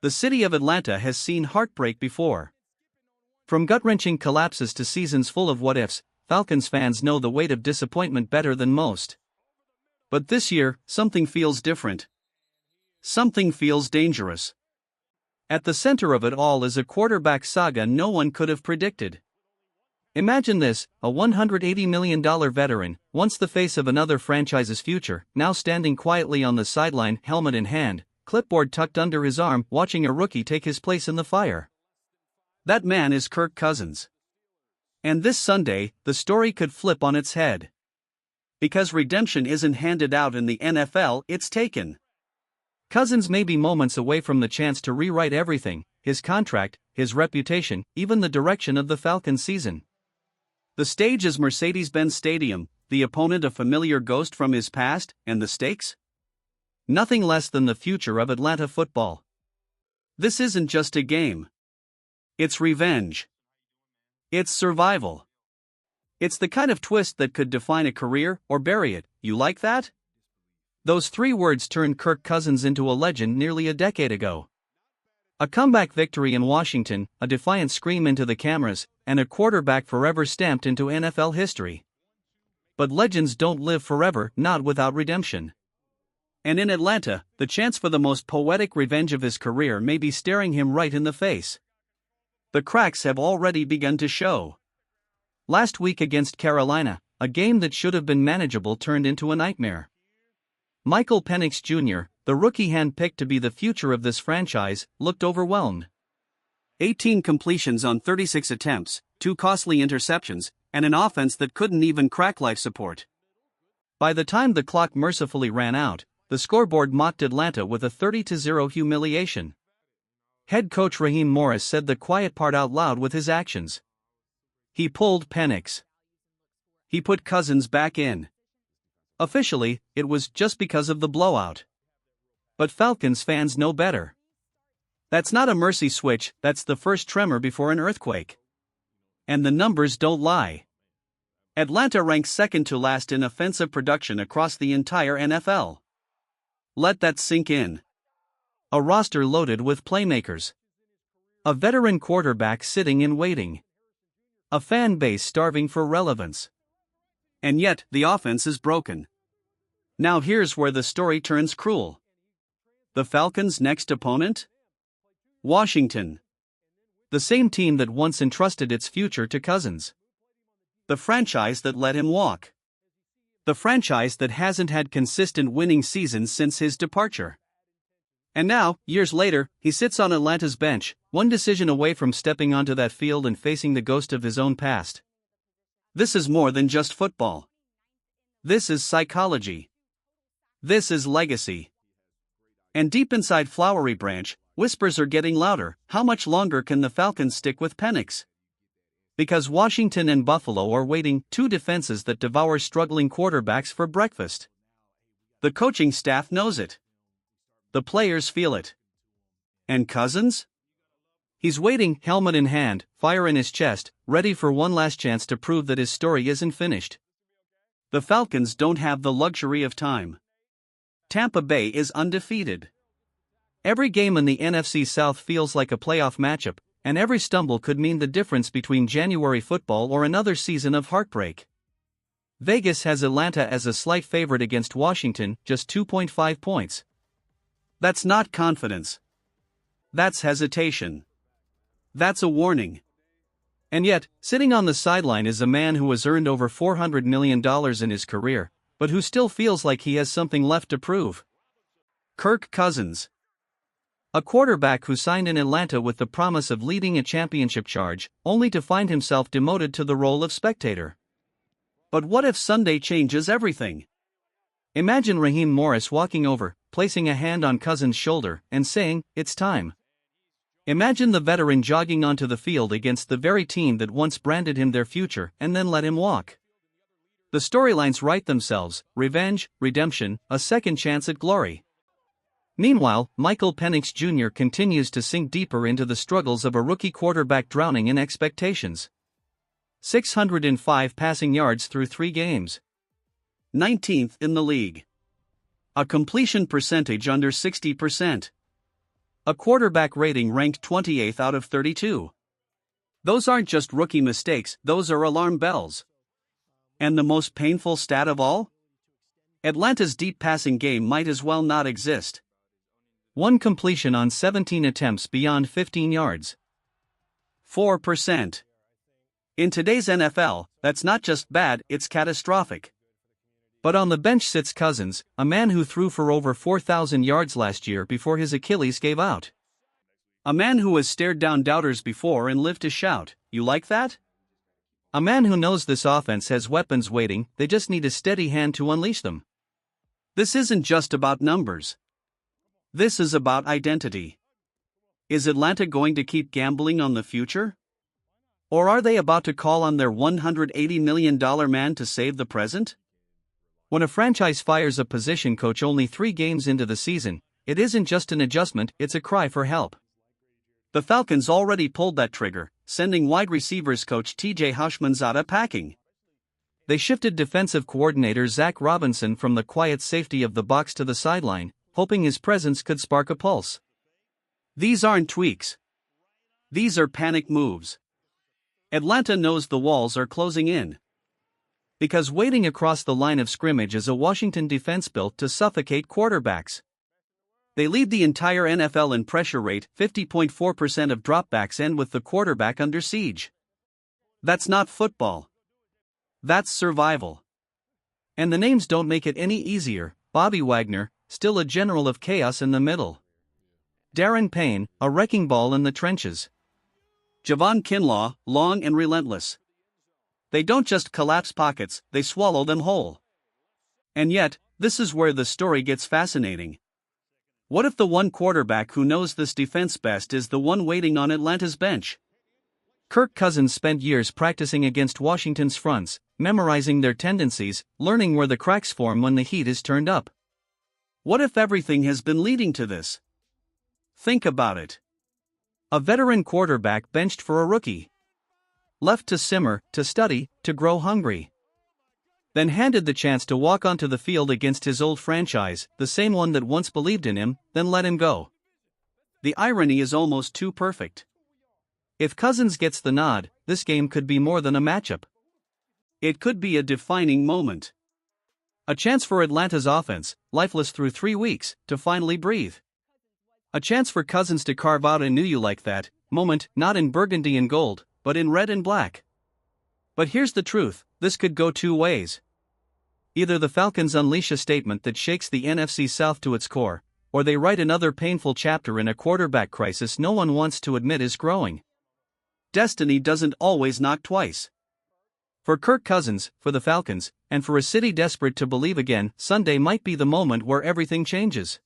the city of Atlanta has seen heartbreak before. From gut-wrenching collapses to seasons full of what-ifs, Falcons fans know the weight of disappointment better than most. But this year, something feels different. Something feels dangerous. At the center of it all is a quarterback saga no one could have predicted. Imagine this, a $180 million veteran, once the face of another franchise's future, now standing quietly on the sideline, helmet in hand, clipboard tucked under his arm, watching a rookie take his place in the fire. That man is Kirk Cousins. And this Sunday, the story could flip on its head. Because redemption isn't handed out in the NFL, it's taken. Cousins may be moments away from the chance to rewrite everything: his contract, his reputation, even the direction of the Falcons season. The stage is Mercedes-Benz Stadium, the opponent a familiar ghost from his past, and the stakes? Nothing less than the future of Atlanta football. This isn't just a game. It's revenge. It's survival. It's the kind of twist that could define a career or bury it. You like that? Those three words turned Kirk Cousins into a legend nearly a decade ago. A comeback victory in Washington, a defiant scream into the cameras, and a quarterback forever stamped into NFL history. But legends don't live forever, not without redemption. And in Atlanta, the chance for the most poetic revenge of his career may be staring him right in the face. The cracks have already begun to show. Last week against Carolina, a game that should have been manageable turned into a nightmare. Michael Penix Jr., the rookie handpicked to be the future of this franchise, looked overwhelmed. 18 completions on 36 attempts, 2 costly interceptions, and an offense that couldn't even crack life support. By the time the clock mercifully ran out, the scoreboard mocked Atlanta with a 30-0 humiliation. Head coach Raheem Morris said the quiet part out loud with his actions. He pulled Penix. He put Cousins back in. Officially, it was just because of the blowout. But Falcons fans know better. That's not a mercy switch, that's the first tremor before an earthquake. And the numbers don't lie. Atlanta ranks second to last in offensive production across the entire NFL. Let that sink in. A roster loaded with playmakers. A veteran quarterback sitting in waiting. A fan base starving for relevance. And yet, the offense is broken. Now here's where the story turns cruel. The Falcons' next opponent? Washington. The same team that once entrusted its future to Cousins. The franchise that let him walk. The franchise that hasn't had consistent winning seasons since his departure. And now, years later, he sits on Atlanta's bench, one decision away from stepping onto that field and facing the ghost of his own past. This is more than just football. This is psychology. This is legacy. And deep inside Flowery Branch, whispers are getting louder. How much longer can the Falcons stick with Penix? Because Washington and Buffalo are waiting, two defenses that devour struggling quarterbacks for breakfast. The coaching staff knows it. The players feel it. And Cousins? He's waiting, helmet in hand, fire in his chest, ready for one last chance to prove that his story isn't finished. The Falcons don't have the luxury of time. Tampa Bay is undefeated. Every game in the NFC South feels like a playoff matchup, and every stumble could mean the difference between January football or another season of heartbreak. Vegas has Atlanta as a slight favorite against Washington, just 2.5 points. That's not confidence. That's hesitation. That's a warning. And yet, sitting on the sideline is a man who has earned over $400 million in his career, but who still feels like he has something left to prove. Kirk Cousins. A quarterback who signed in Atlanta with the promise of leading a championship charge, only to find himself demoted to the role of spectator. But what if Sunday changes everything? Imagine Raheem Morris walking over, placing a hand on Cousins' shoulder, and saying, "It's time." Imagine the veteran jogging onto the field against the very team that once branded him their future and then let him walk. The storylines write themselves: revenge, redemption, a second chance at glory. Meanwhile, Michael Penix Jr. continues to sink deeper into the struggles of a rookie quarterback drowning in expectations. 605 passing yards through 3 games. 19th in the league. A completion percentage under 60%. A quarterback rating ranked 28th out of 32. Those aren't just rookie mistakes, those are alarm bells. And the most painful stat of all? Atlanta's deep passing game might as well not exist. One completion on 17 attempts beyond 15 yards. 4%. In today's NFL, that's not just bad, it's catastrophic. But on the bench sits Cousins, a man who threw for over 4,000 yards last year before his Achilles gave out. A man who has stared down doubters before and lived to shout, "You like that?" A man who knows this offense has weapons waiting, they just need a steady hand to unleash them. This isn't just about numbers. This is about identity. Is Atlanta going to keep gambling on the future? Or are they about to call on their $180 million man to save the present? When a franchise fires a position coach only 3 games into the season, it isn't just an adjustment, it's a cry for help. The Falcons already pulled that trigger, sending wide receivers coach TJ Houshmandzadeh packing. They shifted defensive coordinator Zach Robinson from the quiet safety of the box to the sideline, hoping his presence could spark a pulse. These aren't tweaks. These are panic moves. Atlanta knows the walls are closing in. Because waiting across the line of scrimmage is a Washington defense built to suffocate quarterbacks. They lead the entire NFL in pressure rate, 50.4% of dropbacks end with the quarterback under siege. That's not football. That's survival. And the names don't make it any easier. Bobby Wagner, still a general of chaos in the middle. Darren Payne, a wrecking ball in the trenches. Javon Kinlaw, long and relentless. They don't just collapse pockets, they swallow them whole. And yet, this is where the story gets fascinating. What if the one quarterback who knows this defense best is the one waiting on Atlanta's bench? Kirk Cousins spent years practicing against Washington's fronts, memorizing their tendencies, learning where the cracks form when the heat is turned up. What if everything has been leading to this? Think about it. A veteran quarterback benched for a rookie. Left to simmer, to study, to grow hungry. Then handed the chance to walk onto the field against his old franchise, the same one that once believed in him, then let him go. The irony is almost too perfect. If Cousins gets the nod, this game could be more than a matchup. It could be a defining moment. A chance for Atlanta's offense, lifeless through 3 weeks, to finally breathe. A chance for Cousins to carve out a "knew you like that" moment, not in burgundy and gold, but in red and black. But here's the truth, this could go 2 ways. Either the Falcons unleash a statement that shakes the NFC South to its core, or they write another painful chapter in a quarterback crisis no one wants to admit is growing. Destiny doesn't always knock twice. For Kirk Cousins, for the Falcons, and for a city desperate to believe again, Sunday might be the moment where everything changes.